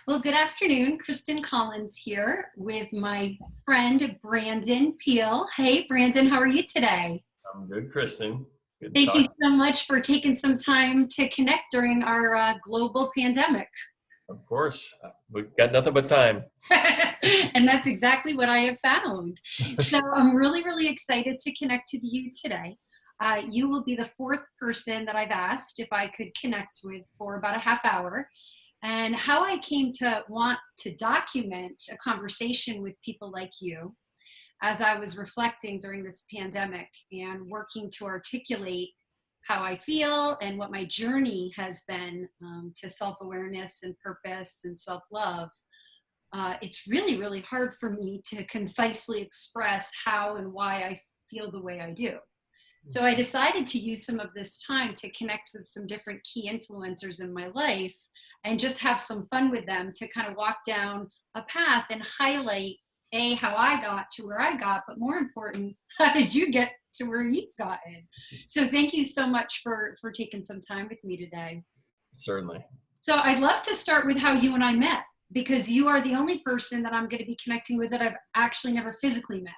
Well, good afternoon. Kristen Collins here with my friend Brandon Peele. Hey, Brandon, how are you today? I'm good, Kristen. Good to Thank you talk. so much for taking some time to connect during our global pandemic. Of course, we've got nothing but time. And that's exactly what I have found. So I'm really, really excited to connect with you today. You will be the fourth person that I've asked if I could connect with for about a half hour. And how I came to want to document a conversation with people like you as I was reflecting during this pandemic and working to articulate how I feel and what my journey has been to self awareness and purpose and self love. It's really, really hard for me to concisely express how and why I feel the way I do. So I decided to use some of this time to connect with some different key influencers in my life and just have some fun with them to kind of walk down a path and highlight how I got to where I got, but more important, how did you get to where you've gotten? So thank you so much for taking some time with me today. Certainly. So I'd love to start with how you and I met because you are the only person that I'm going to be connecting with that I've actually never physically met.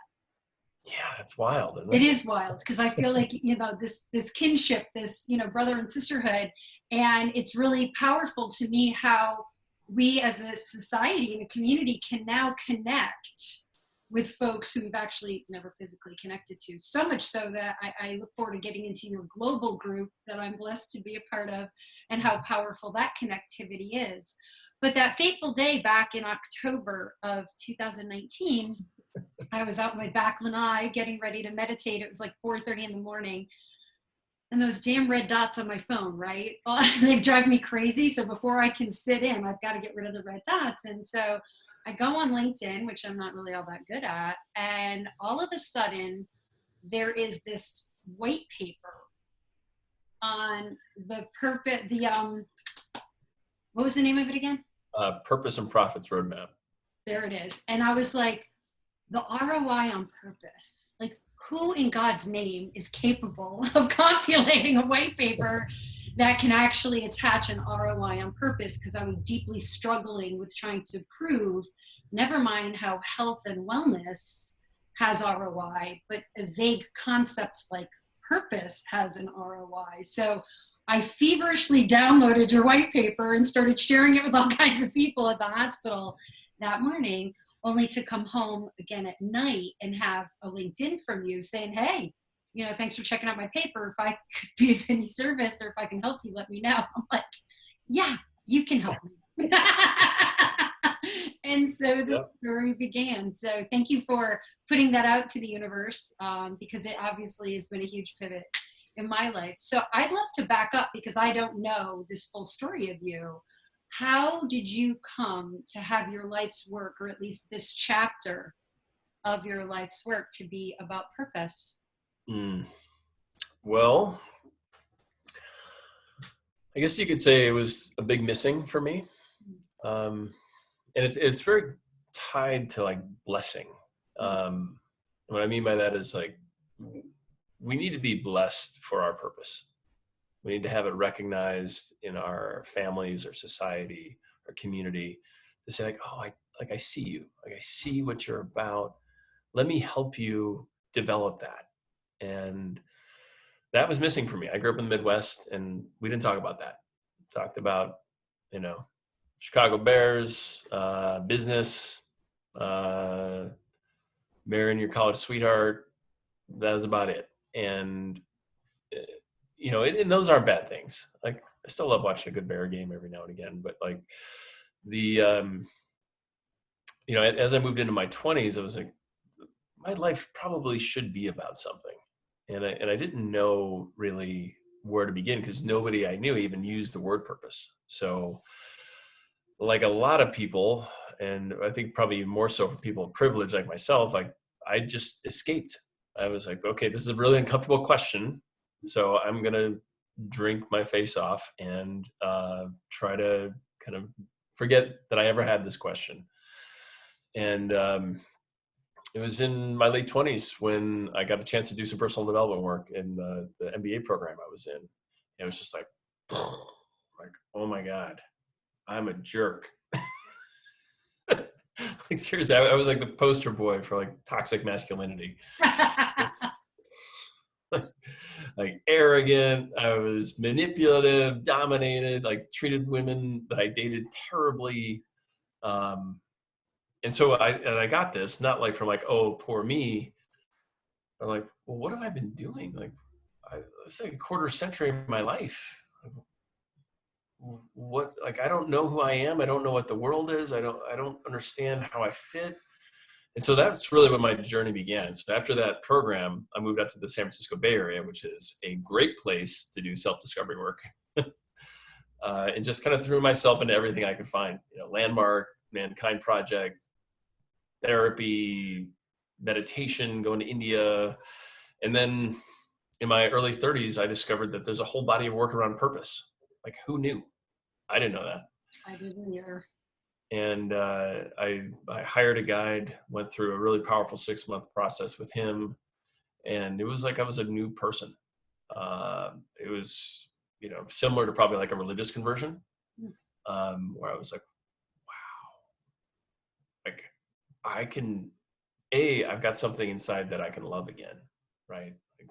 Yeah, that's wild, isn't It it? is wild because I feel like this kinship, this brother and sisterhood, and it's really powerful to me how we as a society and a community can now connect with folks who we've actually never physically connected to. So much so that I look forward to getting into your global group that I'm blessed to be a part of, and how powerful that connectivity is. But that fateful day back in October of 2019, I was out in my back lanai getting ready to meditate. It was like 4:30 in the morning. And those damn red dots on my phone, right? Well, they drive me crazy. So before I can sit in, I've got to get rid of the red dots. And so I go on LinkedIn, which I'm not really all that good at. And all of a sudden, there is this white paper on the purpose, what was the name of it again? Purpose and Profits Roadmap. There it is. And I was like, the ROI on purpose. Like, who in God's name is capable of compulating a white paper that can actually attach an ROI on purpose? Because I was deeply struggling with trying to prove, never mind how health and wellness has ROI, but a vague concept like purpose has an ROI. So I feverishly downloaded your white paper and started sharing it with all kinds of people at the hospital that morning, only to come home again at night and have a LinkedIn from you saying, hey, thanks for checking out my paper. If I could be of any service or if I can help you, let me know. I'm like, yeah, you can help me. And so the Yep. story began. So thank you for putting that out to the universe, because it obviously has been a huge pivot in my life. So I'd love to back up because I don't know this full story of you. How did you come to have your life's work, or at least this chapter of your life's work, to be about purpose? Mm. Well, I guess you could say it was a big missing for me. And it's very tied to like blessing. What I mean by that is like we need to be blessed for our purpose. We need to have it recognized in our families, our society, our community, to say like, oh, I see you. Like I see what you're about. Let me help you develop that. And that was missing for me. I grew up in the Midwest and we didn't talk about that. We talked about, you know, Chicago Bears, business, uh, marrying your college sweetheart. That was about it. And and those aren't bad things. Like I still love watching a good Bear game every now and again, but like the as I moved into my 20s, I was like, my life probably should be about something, and I didn't know really where to begin because nobody I knew even used the word purpose. So, like a lot of people, and I think probably more so for people in privilege like myself, like I just escaped. I was like, okay, this is a really uncomfortable question, so I'm gonna drink my face off and try to kind of forget that I ever had this question. And it was in my late 20s when I got a chance to do some personal development work in the MBA program I was in. It was just like, oh my God, I'm a jerk. Like seriously, I was like the poster boy for like toxic masculinity. Like arrogant, I was manipulative, dominated, like treated women that I dated terribly. Um, and so I got this, not like from like, oh, poor me, or like, well, what have I been doing? Like, it's like a quarter century of my life. What, like, I don't know who I am. I don't know what the world is. I don't understand how I fit. And so that's really when my journey began. So after that program, I moved out to the San Francisco Bay Area, which is a great place to do self-discovery work. And just kind of threw myself into everything I could find, Landmark, Mankind Project, therapy, meditation, going to India. And then in my early 30s, I discovered that there's a whole body of work around purpose. Like, who knew? I didn't know that. I didn't either. And I hired a guide, went through a really powerful 6-month process with him. And it was like I was a new person. It was, similar to probably like a religious conversion, where I was like, like I've got something inside that I can love again, right? Like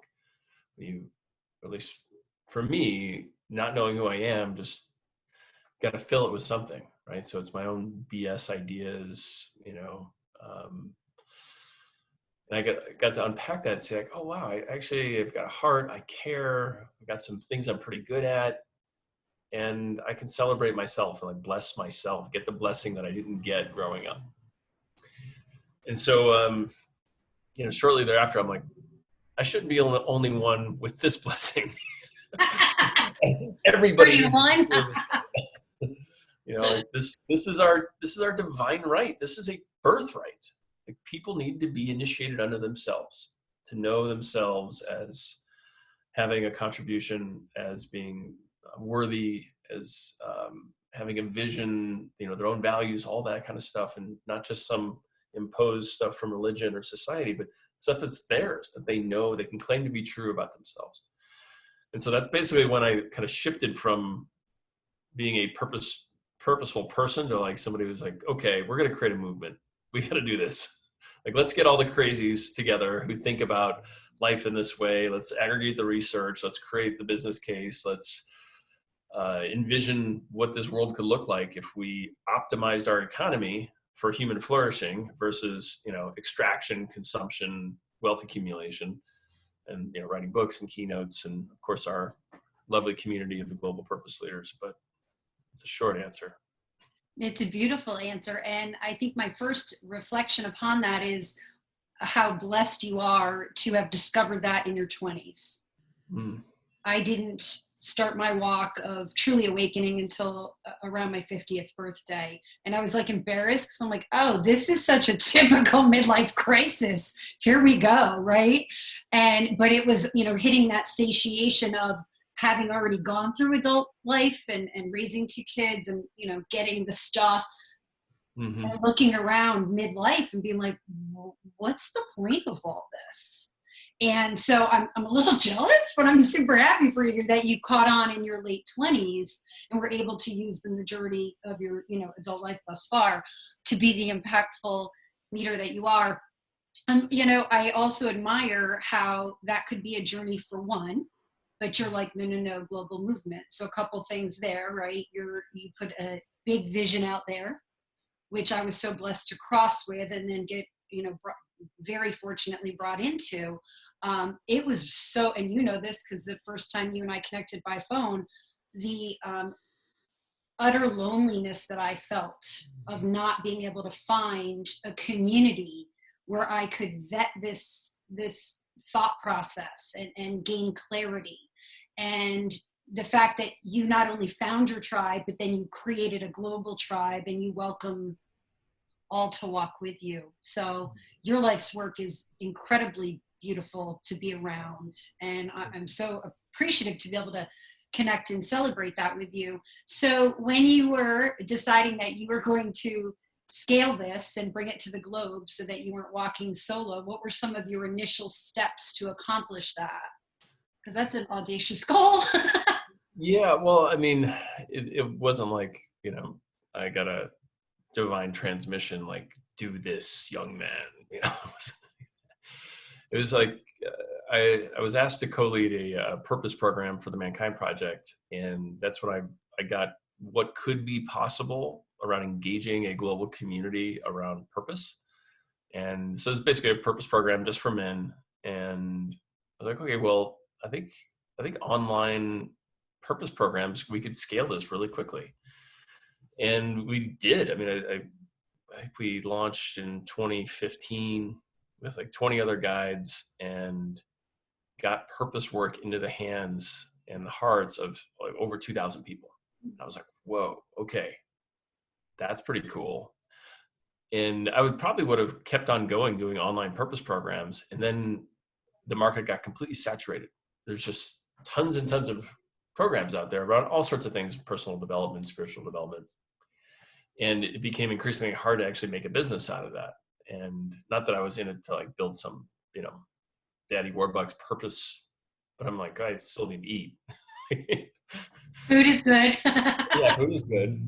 at least for me, not knowing who I am, just got to fill it with something, right? So it's my own BS ideas, and I got to unpack that and say like, oh wow, I've got a heart, I care, I got some things I'm pretty good at, and I can celebrate myself and like bless myself, get the blessing that I didn't get growing up. And so, shortly thereafter, I'm like, I shouldn't be the only one with this blessing. Everybody needs to be like this is our divine right. This is a birthright. Like, people need to be initiated unto themselves, to know themselves as having a contribution, as being worthy, as having a vision, their own values, all that kind of stuff, and not just some imposed stuff from religion or society, but stuff that's theirs, that they know they can claim to be true about themselves. And so that's basically when I kind of shifted from being a purposeful person to like somebody who's like, okay, we're going to create a movement. We got to do this. Like, let's get all the crazies together who think about life in this way. Let's aggregate the research. Let's create the business case. Let's envision what this world could look like if we optimized our economy for human flourishing versus, extraction, consumption, wealth accumulation, and, writing books and keynotes, and of course our lovely community of the global purpose leaders. But it's a short answer. It's a beautiful answer. And I think my first reflection upon that is how blessed you are to have discovered that in your 20s. I didn't start my walk of truly awakening until around my 50th birthday. And I was like embarrassed because I'm like, oh, this is such a typical midlife crisis. Here we go, right? But it was, hitting that satiation of having already gone through adult life and raising 2 kids and, getting the stuff, and looking around midlife and being like, what's the point of all this? And so I'm a little jealous, but I'm super happy for you that you caught on in your late 20s and were able to use the majority of your, adult life thus far to be the impactful leader that you are. I also admire how that could be a journey for one, but you're like, no, global movement. So a couple things there, right? You put a big vision out there, which I was so blessed to cross with and then get, very fortunately brought into. It was so, and this because the first time you and I connected by phone, the utter loneliness that I felt of not being able to find a community where I could vet this thought process and gain clarity. And the fact that you not only found your tribe, but then you created a global tribe and you welcome all to walk with you. So your life's work is incredibly beautiful to be around. And I'm so appreciative to be able to connect and celebrate that with you. So when you were deciding that you were going to scale this and bring it to the globe so that you weren't walking solo, what were some of your initial steps to accomplish that? Because that's an audacious goal. Yeah, well, I mean, it wasn't like, I got a divine transmission like do this, young man. It was like I was asked to co-lead a purpose program for the Mankind Project, and that's when I got what could be possible around engaging a global community around purpose. And so it's basically a purpose program just for men. And I was like, okay, well, I think online purpose programs, we could scale this really quickly. And we did. I mean, I think we launched in 2015 with like 20 other guides and got purpose work into the hands and the hearts of like over 2,000 people. I was like, whoa, okay, that's pretty cool. And I would have kept on going doing online purpose programs, and then the market got completely saturated. There's just tons and tons of programs out there about all sorts of things, personal development, spiritual development. And it became increasingly hard to actually make a business out of that. And not that I was in it to like build some, Daddy Warbucks purpose, but I'm like, I still need to eat. Food is good. Yeah, food is good.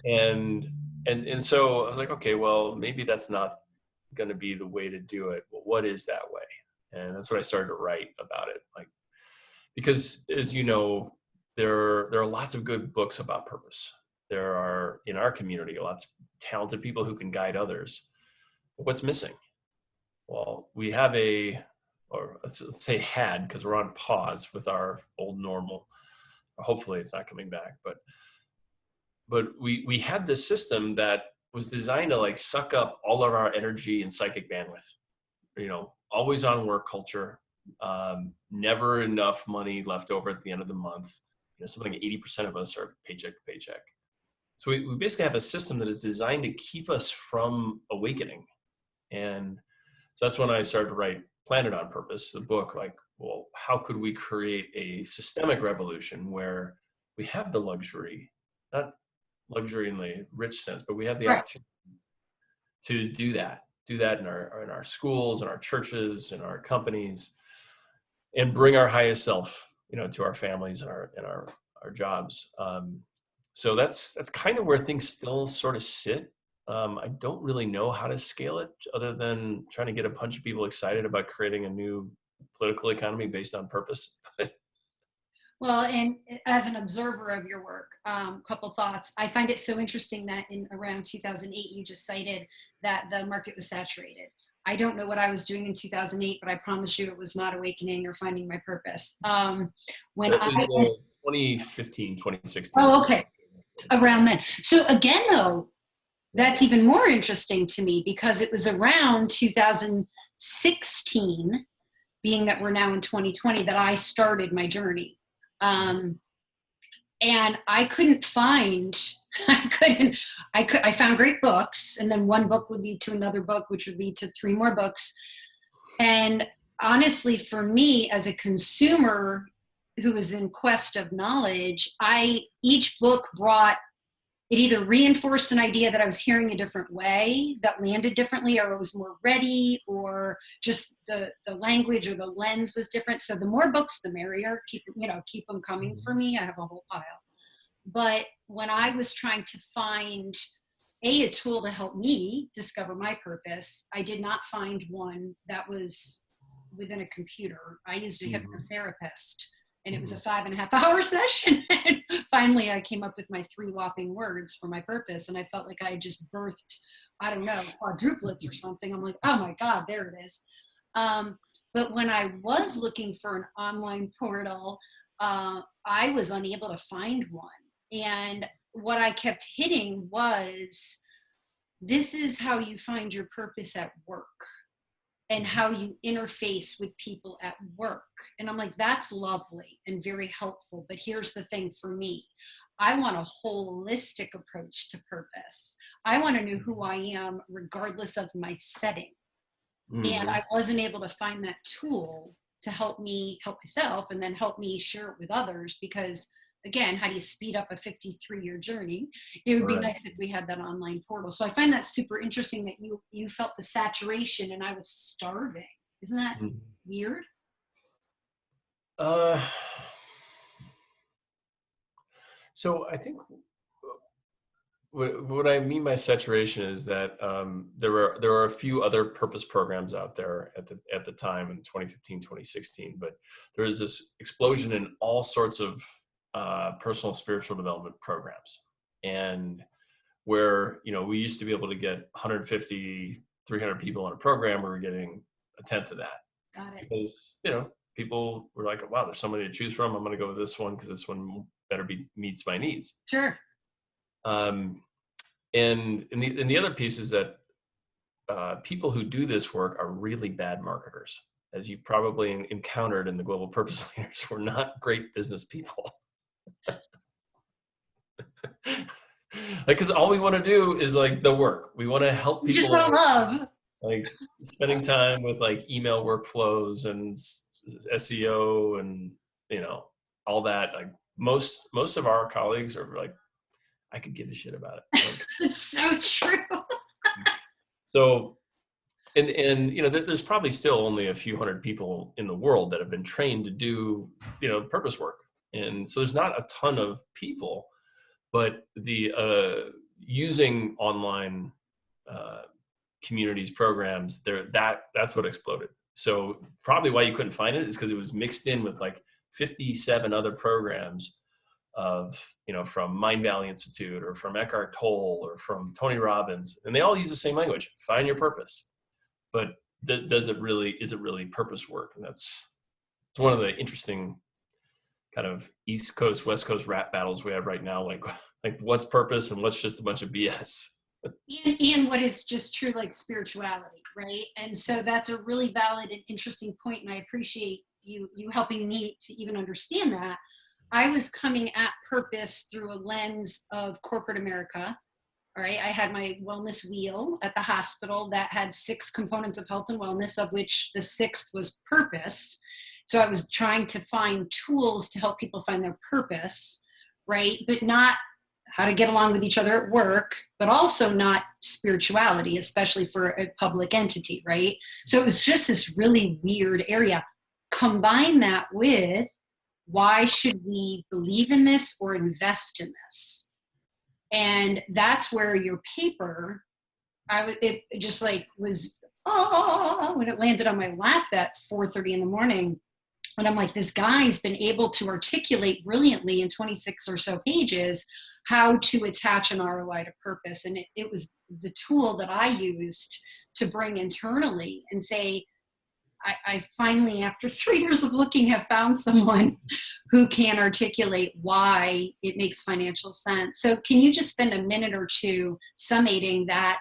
And so I was like, okay, well, maybe that's not going to be the way to do it. Well, what is that way? And that's what I started to write about it. Like, because as you know, there are lots of good books about purpose. There are in our community lots of talented people who can guide others. But what's missing? Well, we have or let's say had, because we're on pause with our old normal. Hopefully it's not coming back, but we had this system that was designed to like suck up all of our energy and psychic bandwidth. Always on work culture, never enough money left over at the end of the month. Something like 80% of us are paycheck to paycheck. So we basically have a system that is designed to keep us from awakening. And so that's when I started to write Planet on Purpose, the book, like, well, how could we create a systemic revolution where we have the luxury, not luxury in the rich sense, but we have the Right. opportunity to do that in our schools, in our churches, in our companies, and bring our highest self, to our families and our jobs. So that's kind of where things still sort of sit. I don't really know how to scale it other than trying to get a bunch of people excited about creating a new political economy based on purpose. Well, and as an observer of your work, couple thoughts. I find it so interesting that in around 2008, you just cited that the market was saturated. I don't know what I was doing in 2008, but I promise you it was not awakening or finding my purpose. When That I, was 2015, 2016. oh, okay, around then. So again, though, that's even more interesting to me because it was around 2016, being that we're now in 2020, that I started my journey. And I couldn't find, I found great books, and then one book would lead to another book, which would lead to three more books. And honestly, for me as a consumer who was in quest of knowledge, each book brought, it either reinforced an idea that I was hearing a different way that landed differently, or it was more ready, or just the language or the lens was different. So the more books, the merrier. Keep them coming for me. I have a whole pile. But when I was trying to find a tool to help me discover my purpose, I did not find one that was within a computer. I used a hypnotherapist, and it was a 5.5-hour session. And finally, I came up with my 3 whopping words for my purpose. And I felt like I had just birthed, I don't know, quadruplets or something. I'm like, oh my God, there it is. But when I was looking for an online portal, I was unable to find one. And what I kept hitting was, this is how you find your purpose at work, and how you interface with people at work. And I'm like, that's lovely and very helpful. But here's the thing for me. I want a holistic approach to purpose. I want to know who I am regardless of my setting. And I wasn't able to find that tool to help me help myself and then help me share it with others, because again, how do you speed up a 53-year journey? It would be nice if we had that online portal. So I find that super interesting that you felt the saturation and I was starving. Isn't that weird? So I think what I mean by saturation is that there are a few other purpose programs out there at the time in 2015, 2016, but there is this explosion in all sorts of personal spiritual development programs. And where, we used to be able to get 150, 300 people on a program, we were getting a tenth of that. Got it. Because, people were like, wow, there's so many to choose from. I'm going to go with this one because this one better meets my needs. Sure. And the other piece is that people who do this work are really bad marketers. As you probably encountered in the global purpose leaders, we're not great business people. Because all we want to do is like the work. We want to help people. We just want to love. Like spending time with like email workflows and SEO and all that. Like most of our colleagues are like, I could give a shit about it. Like, it's so true. So, and there's probably still only a few hundred people in the world that have been trained to do purpose work, and so there's not a ton of people, but the using online communities programs that's what exploded. So probably why you couldn't find it is because it was mixed in with like 57 other programs of from Mind Valley Institute or from Eckhart Tolle or from Tony Robbins, and they all use the same language: find your purpose. But is it really purpose work? And it's one of the interesting kind of East Coast West Coast rap battles we have right now, like what's purpose and what's just a bunch of BS. And what is just true, like spirituality, right? And so that's a really valid and interesting point, and I appreciate you helping me to even understand that. I was coming at purpose through a lens of corporate America. All right, I had my wellness wheel at the hospital that had 6 components of health and wellness, of which the 6th was purpose. So I was trying to find tools to help people find their purpose, right? But not how to get along with each other at work, but also not spirituality, especially for a public entity, right? So it was just this really weird area. Combine that with, why should we believe in this or invest in this? And that's where your paper, it just like was, when it landed on my lap that 4:30 in the morning. And I'm like, this guy's been able to articulate brilliantly in 26 or so pages how to attach an ROI to purpose. And it was the tool that I used to bring internally and say, I finally, after 3 years of looking, have found someone who can articulate why it makes financial sense. So can you just spend a minute or two summating that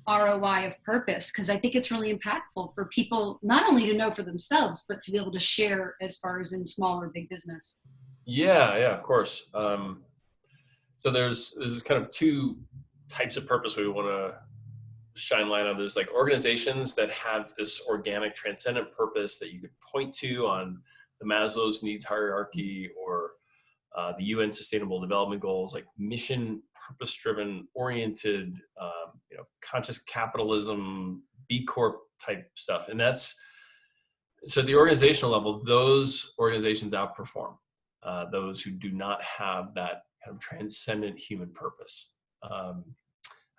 ROI of purpose? Because I think it's really impactful for people not only to know for themselves, but to be able to share as far as in small or big business. Yeah, of course. So there's kind of 2 types of purpose we want to shine light on. There's like organizations that have this organic transcendent purpose that you could point to on the Maslow's needs hierarchy or the UN Sustainable Development Goals, like mission, purpose-driven, oriented, conscious capitalism, B Corp type stuff. And that's, so at the organizational level, those organizations outperform those who do not have that kind of transcendent human purpose. I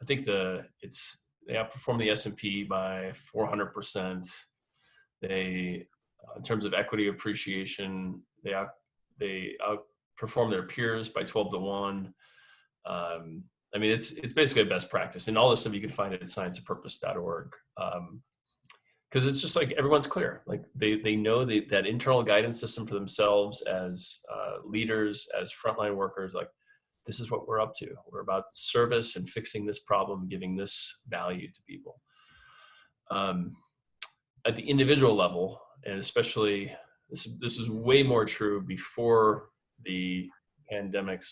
think they outperform the S&P by 400%. They, in terms of equity appreciation, they outperform their peers by 12 to 1. I mean, it's basically a best practice, and all this stuff you can find at scienceofpurpose.org. Because it's just like everyone's clear, like they know that internal guidance system for themselves as leaders, as frontline workers, like this is what we're up to. We're about service and fixing this problem, giving this value to people. At the individual level, and especially this is way more true before the pandemic /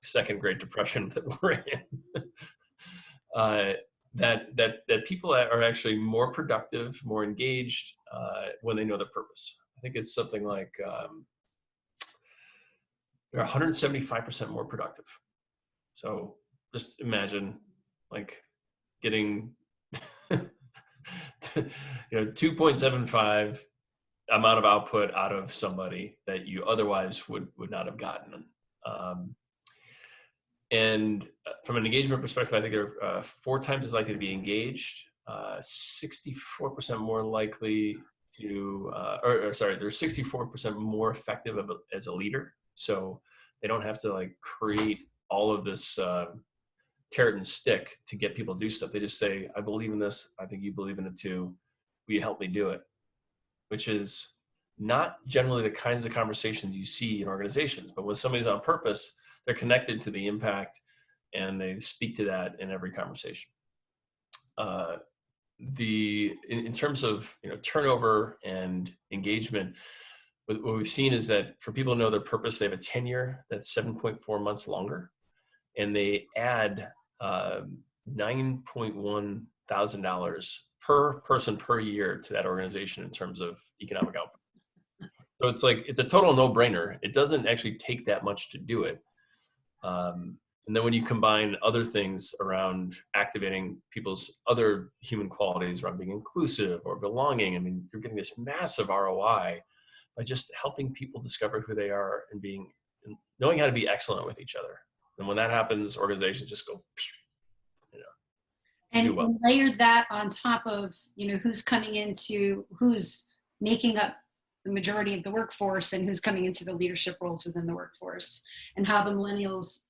second Great Depression that we're in. That people are actually more productive, more engaged when they know their purpose. I think it's something like they're 175% more productive. So just imagine like getting 2.75 amount of output out of somebody that you otherwise would not have gotten. And from an engagement perspective, I think they're 4 times as likely to be engaged, 64% more likely to, or sorry, they're 64% more effective as a leader. So they don't have to like create all of this carrot and stick to get people to do stuff. They just say, I believe in this. I think you believe in it too. Will you help me do it? Which is not generally the kinds of conversations you see in organizations, but when somebody's on purpose, they're connected to the impact and they speak to that in every conversation. In terms of turnover and engagement, what we've seen is that for people to know their purpose, they have a tenure that's 7.4 months longer, and they add $9.1 thousand per person per year to that organization in terms of economic output. So it's a total no-brainer. It doesn't actually take that much to do it. And then when you combine other things around activating people's other human qualities around being inclusive or belonging, I mean, you're getting this massive ROI by just helping people discover who they are and knowing how to be excellent with each other. And when that happens, organizations just go, And, do well. and layer that on top of who's making up the majority of the workforce and who's coming into the leadership roles within the workforce, and how the millennials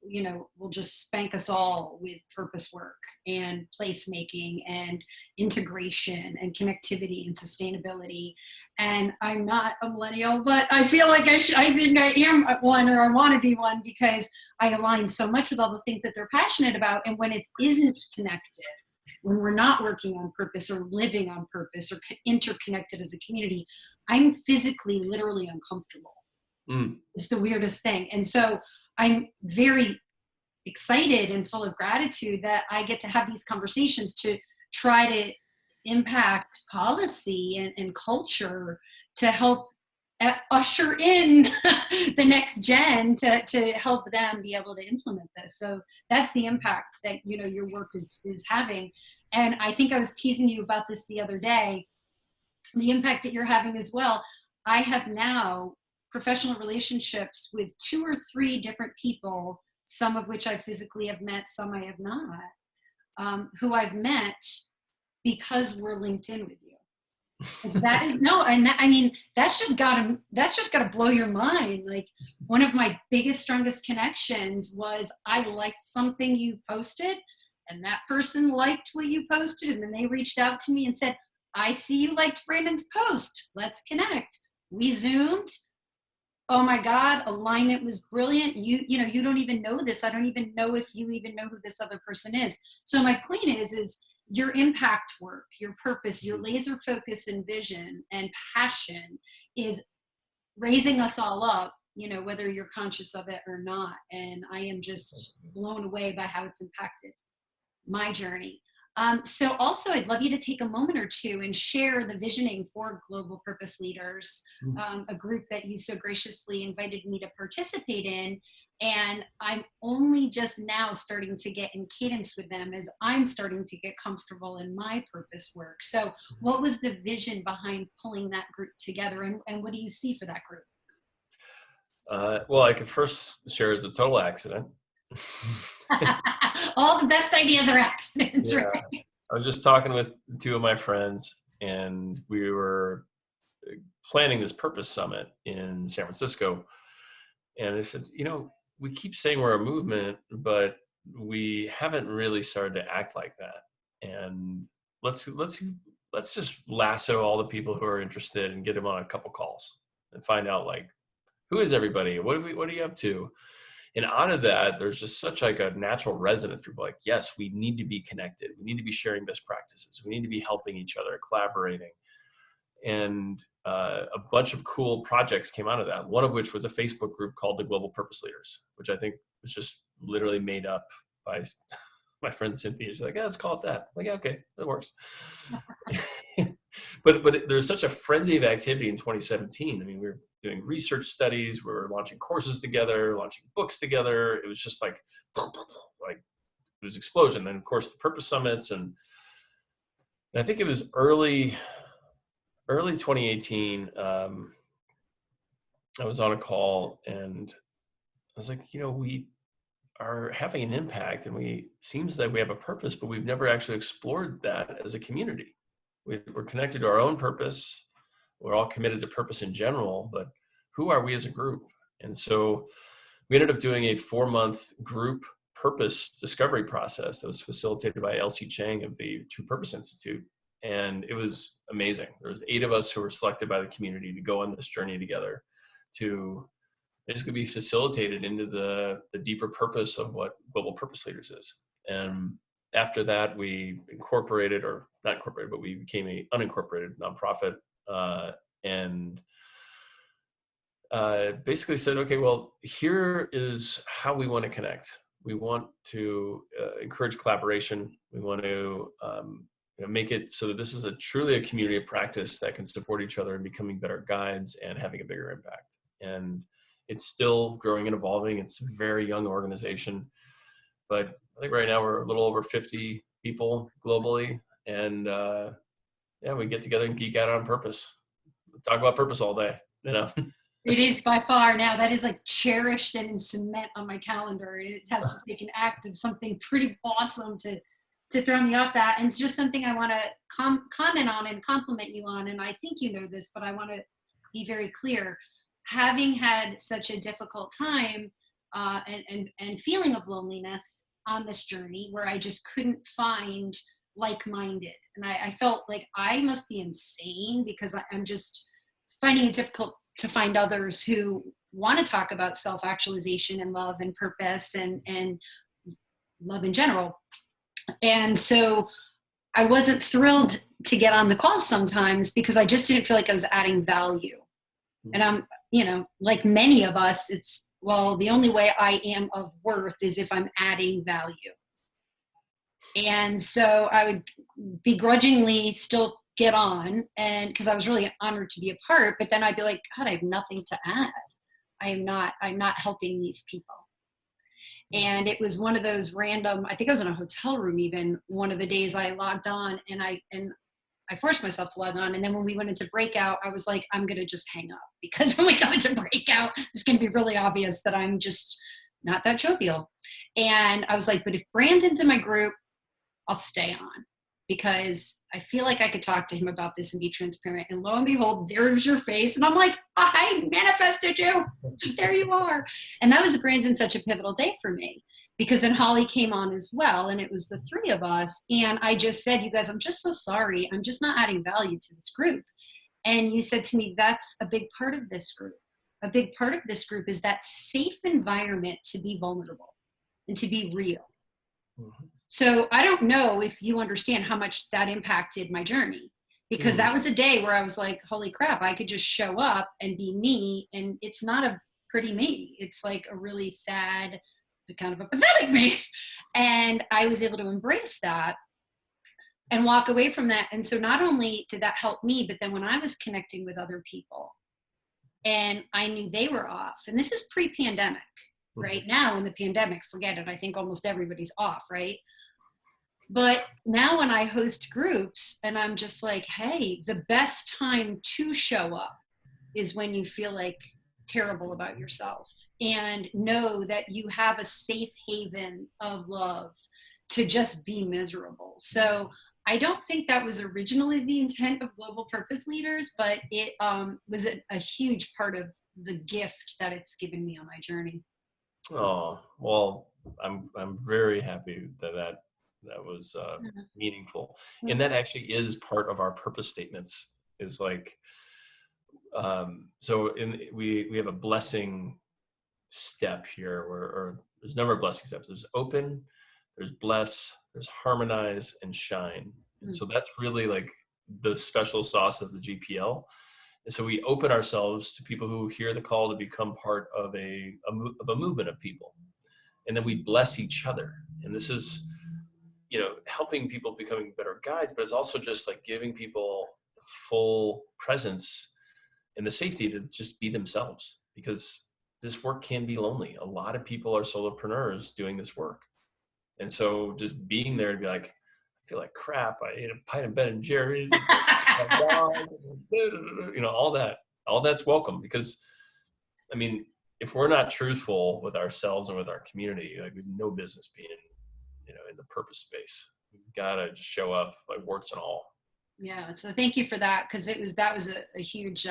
will just spank us all with purpose work and placemaking and integration and connectivity and sustainability. And I'm not a millennial, but I feel like I think I am one, or I want to be one, because I align so much with all the things that they're passionate about. And when it isn't connected, when we're not working on purpose or living on purpose or interconnected as a community, I'm physically, literally uncomfortable. It's the weirdest thing. And so I'm very excited and full of gratitude that I get to have these conversations to try to impact policy and culture to help usher in the next gen to help them be able to implement this. So that's the impact that your work is having. And I think I was teasing you about this the other day, the impact that you're having as well. I have now professional relationships with 2 or 3 different people, some of which I physically have met, some I have not, who I've met because we're linked in with you. That is I mean, that's just gotta blow your mind. Like, one of my biggest, strongest connections was I liked something you posted, and that person liked what you posted, and then they reached out to me and said, I see you liked Brandon's post. Let's connect. We Zoomed. Oh my God, alignment was brilliant. You don't even know this. I don't even know if you even know who this other person is. So my point is your impact work, your purpose, your laser focus and vision and passion is raising us all up, whether you're conscious of it or not. And I am just blown away by how it's impacted my journey. So also, I'd love you to take a moment or two and share the visioning for Global Purpose Leaders, a group that you so graciously invited me to participate in. And I'm only just now starting to get in cadence with them as I'm starting to get comfortable in my purpose work. So what was the vision behind pulling that group together, and what do you see for that group? Well, I could first share as a total accident. All the best ideas are accidents, Yeah. right? I was just talking with 2 of my friends, and we were planning this purpose summit in San Francisco. And I said, we keep saying we're a movement, but we haven't really started to act like that. And let's just lasso all the people who are interested and get them on a couple calls and find out, like, who is everybody? What are you up to? And out of that, there's just such like a natural resonance. People are like, yes, we need to be connected. We need to be sharing best practices. We need to be helping each other, collaborating. And a bunch of cool projects came out of that. One of which was a Facebook group called the Global Purpose Leaders, which I think was just literally made up by my friend Cynthia. She's like, yeah, let's call it that. I'm like, yeah, okay, that works. but there's such a frenzy of activity in 2017. I mean, we were doing research studies, we were launching courses together, launching books together. It was just like it was explosion. Then of course the purpose summits, and I think it was early 2018. I was on a call and I was like, are having an impact, and seems that we have a purpose, but we've never actually explored that as a community. We're connected to our own purpose. We're all committed to purpose in general, but who are we as a group? And so we ended up doing a 4-month group purpose discovery process that was facilitated by Elsie Chang of the True Purpose Institute. And it was amazing. There was 8 of us who were selected by the community to go on this journey together to basically be facilitated into the deeper purpose of what Global Purpose Leaders is. And after that, we incorporated, or not incorporated, but we became a unincorporated nonprofit, and basically said, okay, well, here is how we want to connect. We want to encourage collaboration. We want to make it so that this is truly a community of practice that can support each other in becoming better guides and having a bigger impact. And it's still growing and evolving. It's a very young organization, but I think right now we're a little over 50 people globally. And yeah, we get together and geek out on purpose. Talk about purpose all day, you know. It is by far now. That is like cherished and in cement on my calendar. It has to take an act of something pretty awesome to throw me off that. And it's just something I want to comment on and compliment you on. And I think you know this, but I want to be very clear. Having had such a difficult time and feeling of loneliness on this journey where I just couldn't find like-minded. And I felt like I must be insane because I'm just finding it difficult to find others who want to talk about self-actualization and love and purpose and love in general. And so I wasn't thrilled to get on the calls sometimes because I just didn't feel like I was adding value. And I'm, like many of us, it's, well, the only way I am of worth is if I'm adding value. And so I would begrudgingly still get on, and because I was really honored to be a part, but then I'd be like, God, I have nothing to add. I'm not helping these people. And it was one of those random, I think I was in a hotel room even one of the days I logged on, and I forced myself to log on. And then when we went into breakout, I was like, I'm going to just hang up, because when we go into breakout, it's going to be really obvious that I'm just not that jovial. And I was like, but if Brandon's in my group, I'll stay on, because I feel like I could talk to him about this and be transparent. And lo and behold, there's your face. And I'm like, I manifested you. There you are. And that was, Brandon, such a pivotal day for me, because then Holly came on as well. And it was the 3 of us. And I just said, you guys, I'm just so sorry. I'm just not adding value to this group. And you said to me, that's a big part of this group. A big part of this group is that safe environment to be vulnerable and to be real. Mm-hmm. So I don't know if you understand how much that impacted my journey, because that was a day where I was like, holy crap, I could just show up and be me. And it's not a pretty me. It's like a really sad, kind of a pathetic me. And I was able to embrace that and walk away from that. And so not only did that help me, but then when I was connecting with other people and I knew they were off, and this is pre-pandemic, right? Now in the pandemic, forget it. I think almost everybody's off, right? But now when I host groups and I'm just like, hey, the best time to show up is when you feel like terrible about yourself, and know that you have a safe haven of love to just be miserable. So I don't think that was originally the intent of Global Purpose Leaders, but it was a huge part of the gift that it's given me on my journey. Oh, well, I'm very happy that was meaningful. And that actually is part of our purpose statements, is like, so we have a blessing step here, or there's a number of blessing steps. There's open, there's bless, there's harmonize, and shine. And so that's really like the special sauce of the GPL. And so we open ourselves to people who hear the call to become part of a movement of people. And then we bless each other. And this is, helping people becoming better guides, but it's also just like giving people full presence and the safety to just be themselves, because this work can be lonely. A lot of people are solopreneurs doing this work. And so just being there to be like, I feel like crap. I ate a pint of Ben and Jerry's, all that's welcome, because I mean, if we're not truthful with ourselves and with our community, like we have no business being, in the purpose space. We've got to just show up like warts and all. Yeah. So thank you for that. Cause that was a huge,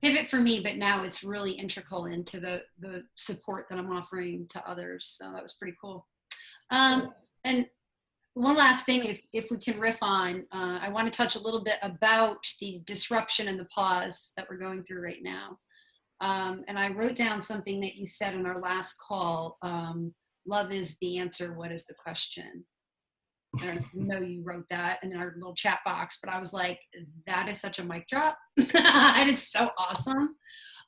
pivot for me, but now it's really integral into the support that I'm offering to others. So that was pretty cool. And one last thing, if we can riff on, I want to touch a little bit about the disruption and the pause that we're going through right now. And I wrote down something that you said in our last call. Love is the answer. What is the question? I don't know if you wrote that in our little chat box, but I was like, that is such a mic drop. It is so awesome.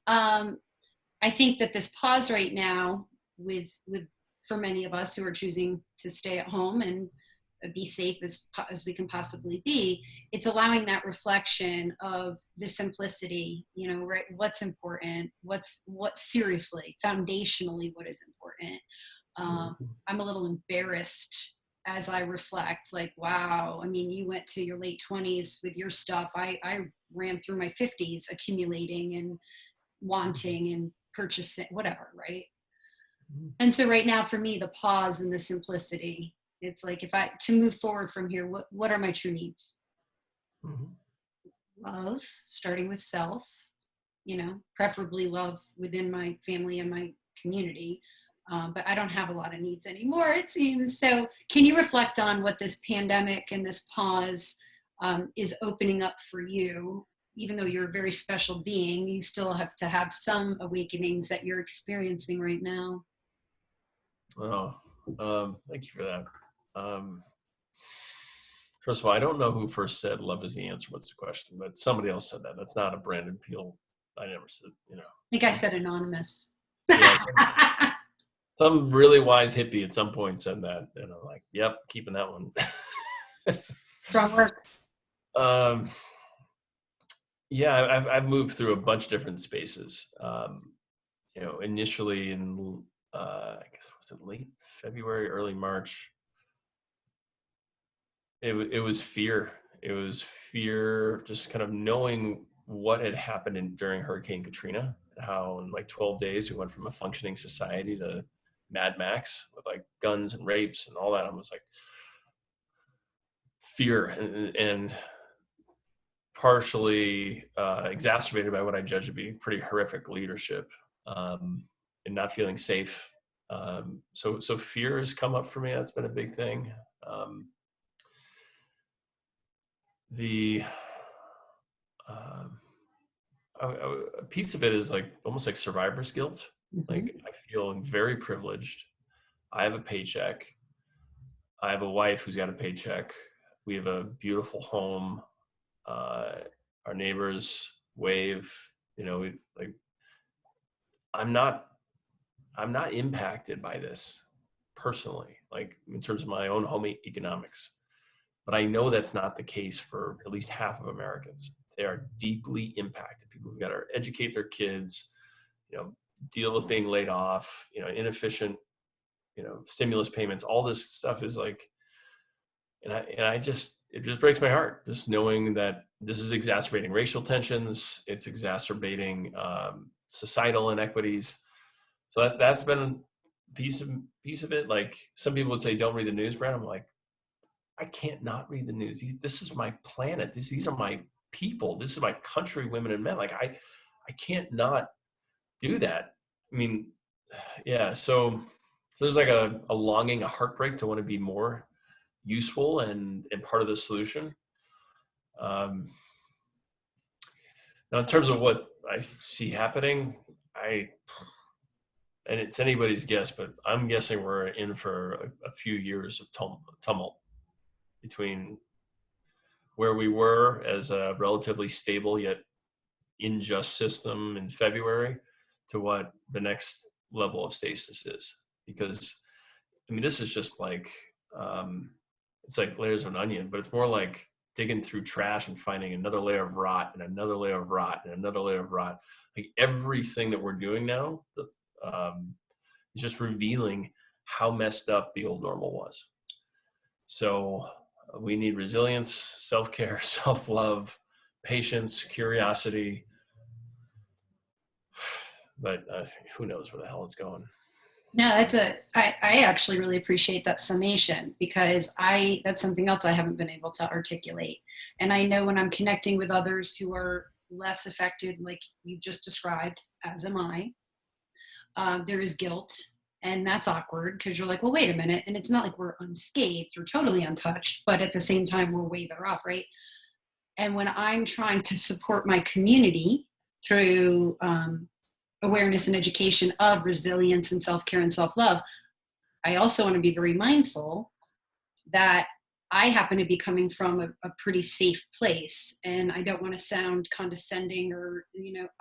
I think that this pause right now with for many of us who are choosing to stay at home and be safe as we can possibly be, it's allowing that reflection of the simplicity, right? What's important, what seriously, foundationally, what is important. I'm a little embarrassed as I reflect, like, wow, I mean, you went to your late 20s with your stuff. I ran through my 50s accumulating and wanting and purchasing, whatever, right? And so right now for me, the pause and the simplicity, it's like, to move forward from here, what are my true needs? Love, starting with self, preferably love within my family and my community. But I don't have a lot of needs anymore, it seems. So can you reflect on what this pandemic and this pause is opening up for you? Even though you're a very special being, you still have to have some awakenings that you're experiencing right now. Oh, thank you for that. First of all, I don't know who first said love is the answer. What's the question? But somebody else said that. That's not a Brandon Peele. I never said, I think I said anonymous. Yeah, some really wise hippie at some point said that. And I'm like, yep, keeping that one. Strong work. Yeah, I've moved through a bunch of different spaces. Initially in, I guess, was it late February, early March? It was fear. It was fear, just kind of knowing what had happened during Hurricane Katrina, how in like 12 days we went from a functioning society to Mad Max with like guns and rapes and all that. I was like, fear and partially exacerbated by what I judge to be pretty horrific leadership, and not feeling safe. So fear has come up for me. That's been a big thing. A piece of it is like almost like survivor's guilt. Like, I feel very privileged. I have a paycheck. I have a wife who's got a paycheck. We have a beautiful home. Our neighbors wave. I'm not impacted by this personally, like in terms of my own home economics. But I know that's not the case for at least half of Americans. They are deeply impacted. People who've got to educate their kids, deal with being laid off, inefficient, stimulus payments. All this stuff is like, it just breaks my heart, just knowing that this is exacerbating racial tensions. It's exacerbating societal inequities. So that's been a piece of it. Like, some people would say, don't read the news, Brad. I'm like, I can't not read the news. This is my planet. These are my people. This is my country, women and men. Like, I can't not do that. I mean, yeah. So there's like a longing, a heartbreak to want to be more useful and part of the solution. Now, in terms of what I see happening, and it's anybody's guess, but I'm guessing we're in for a few years of tumult between where we were as a relatively stable yet unjust system in February to what the next level of stasis is. Because, I mean, this is just like, it's like layers of an onion, but it's more like digging through trash and finding another layer of rot and another layer of rot and another layer of rot. Like, everything that we're doing now is just revealing how messed up the old normal was. So we need resilience, self-care, self-love, patience, curiosity, but who knows where the hell it's going. No, I actually really appreciate that summation, because that's something else I haven't been able to articulate. And I know when I'm connecting with others who are less affected, like you've just described, as am I, there is guilt, and that's awkward because you're like, well, wait a minute. And it's not like we're unscathed or totally untouched, but at the same time, we're way better off, right? And when I'm trying to support my community through awareness and education of resilience and self-care and self-love, I also want to be very mindful that I happen to be coming from a pretty safe place, and I don't want to sound condescending or,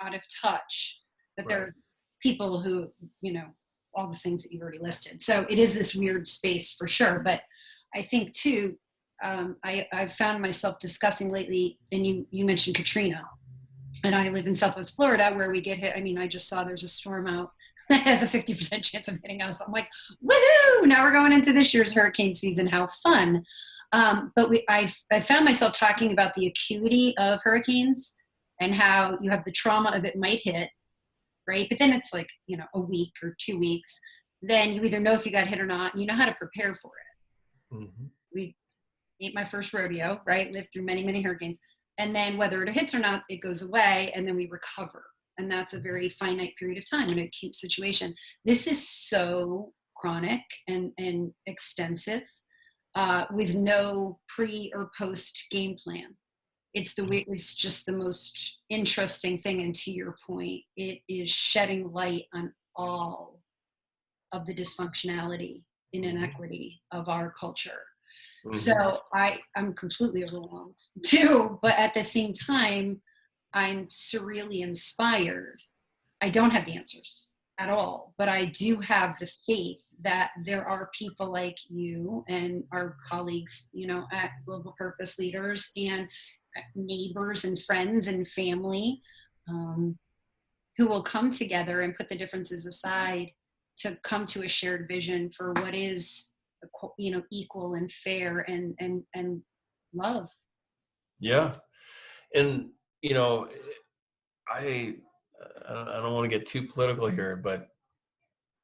out of touch, that there Right. are people who, all the things that you've already listed. So it is this weird space for sure. But I think too, I've found myself discussing lately, and you mentioned Katrina, and I live in Southwest Florida where we get hit. I mean, I just saw there's a storm out that has a 50% chance of hitting us. I'm like, woohoo! Now we're going into this year's hurricane season. How fun! But I found myself talking about the acuity of hurricanes and how you have the trauma of it might hit, right? But then it's like, a week or 2 weeks. Then you either know if you got hit or not, and you know how to prepare for it. Mm-hmm. We ate my first rodeo, right? Lived through many, many hurricanes. And then whether it hits or not, it goes away, and then we recover. And that's a very finite period of time in an acute situation. This is so chronic and extensive, with no pre or post game plan. It's just the most interesting thing. And to your point, it is shedding light on all of the dysfunctionality and inequity of our culture. Mm-hmm. So I'm completely overwhelmed too, but at the same time, I'm surreally inspired. I don't have the answers at all, but I do have the faith that there are people like you and our colleagues, at Global Purpose Leaders, and neighbors and friends and family, um, who will come together and put the differences aside to come to a shared vision for what is, equal and fair and love. Yeah. And, you know, I, I don't want to get too political here, but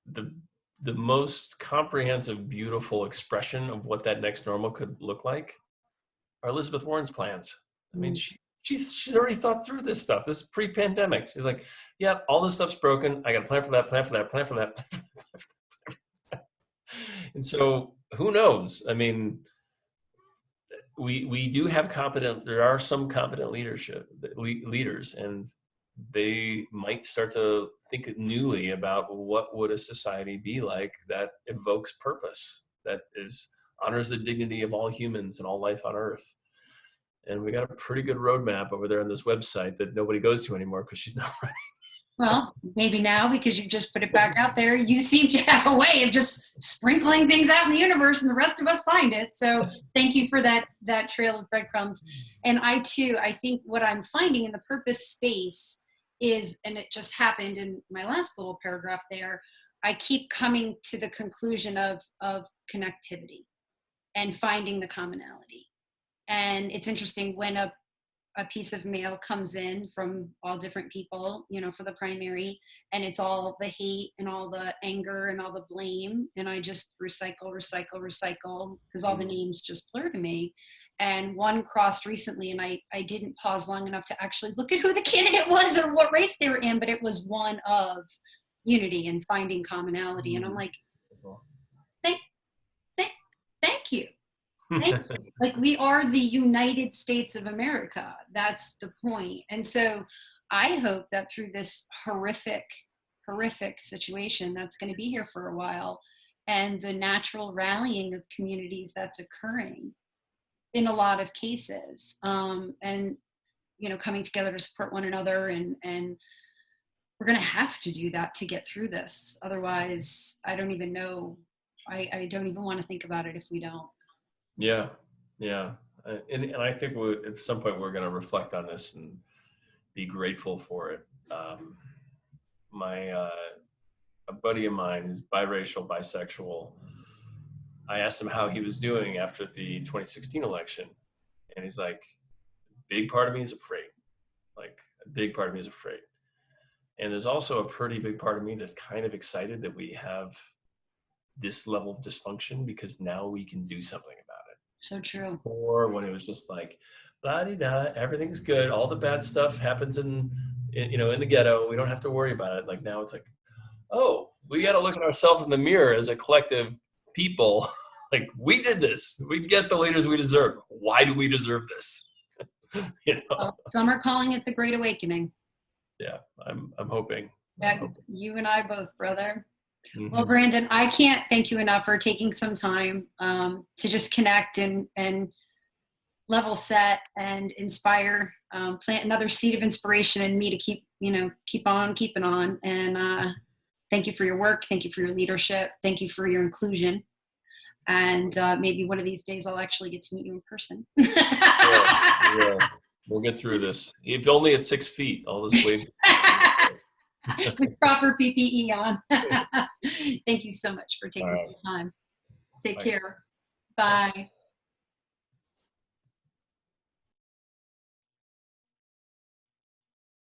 the, the most comprehensive, beautiful expression of what that next normal could look like are Elizabeth Warren's plans. I mean, Mm. she's already thought through this stuff. This is pre-pandemic. She's like, yeah, all this stuff's broken. I got a plan for that, plan for that, plan for that. And so who knows? I mean, we do have competent, there are some competent leaders, and they might start to think newly about what would a society be like that evokes purpose, that is honors the dignity of all humans and all life on earth. And we got a pretty good roadmap over there on this website that nobody goes to anymore because she's not running. Well, maybe now, because you've just put it back out there, you seem to have a way of just sprinkling things out in the universe, and the rest of us find it. So thank you for that trail of breadcrumbs. And I too, I think what I'm finding in the purpose space is, and it just happened in my last little paragraph there, I keep coming to the conclusion of connectivity and finding the commonality. And it's interesting when a piece of mail comes in from all different people, for the primary, and it's all the hate and all the anger and all the blame. And I just recycle, because all the names just blur to me. And one crossed recently, and I didn't pause long enough to actually look at who the candidate was or what race they were in, but it was one of unity and finding commonality. And I'm like, thank, thank, thank you. Thank you. Like, we are the United States of America. That's the point. And so I hope that through this horrific, horrific situation that's going to be here for a while, and the natural rallying of communities that's occurring in a lot of cases, and coming together to support one another, and we're going to have to do that to get through this. Otherwise, I don't even know. I don't even want to think about it if we don't. Yeah, yeah. And I think at some point we're going to reflect on this and be grateful for it. A buddy of mine who's biracial, bisexual, I asked him how he was doing after the 2016 election. And he's like, big part of me is afraid. Like, a big part of me is afraid. And there's also a pretty big part of me that's kind of excited that we have this level of dysfunction, because now we can do something about it. So true. Or when it was just like, la-di-da, everything's good. All the bad stuff happens in the ghetto. We don't have to worry about it. Like now it's like, oh, we got to look at ourselves in the mirror as a collective people. Like, we did this. We get the leaders we deserve. Why do we deserve this? Well, some are calling it the Great Awakening. Yeah, I'm hoping. Yeah, you and I both, brother. Mm-hmm. Well, Brandon, I can't thank you enough for taking some time to just connect and level set and inspire, plant another seed of inspiration in me to keep on keeping on. And thank you for your work. Thank you for your leadership. Thank you for your inclusion. And maybe one of these days I'll actually get to meet you in person. Yeah. We'll get through this. If only at 6 feet, all this wave. With proper PPE on. Thank you so much for taking the time. Take care. Bye.